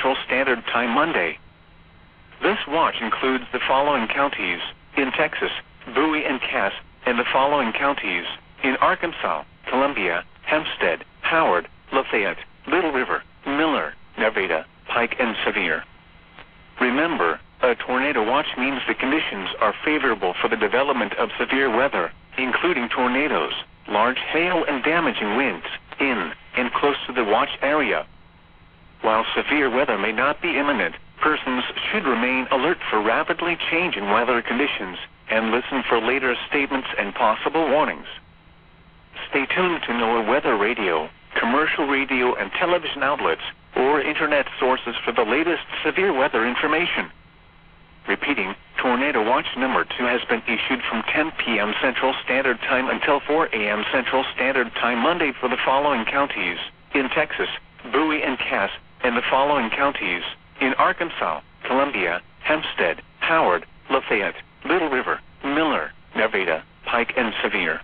Central Standard Time Monday. This watch includes the following counties: in Texas, Bowie and Cass, and the following counties: in Arkansas, Columbia, Hempstead, Howard, Lafayette, Little River, Miller, Nevada, Pike, and Sevier. Remember, a tornado watch means the conditions are favorable for the development of severe weather, including tornadoes, large hail, and damaging winds in and close to the watch area. While severe weather may not be imminent, persons should remain alert for rapidly changing weather conditions and listen for later statements and possible warnings. Stay tuned to NOAA weather radio, commercial radio and television outlets, or internet sources for the latest severe weather information. Repeating, Tornado Watch number 2 has been issued from 10 p.m. Central Standard Time until 4 a.m. Central Standard Time Monday for the following counties: in Texas, Bowie and Cass, and the following counties: in Arkansas, Columbia, Hempstead, Howard, Lafayette, Little River, Miller, Nevada, Pike, and Sevier.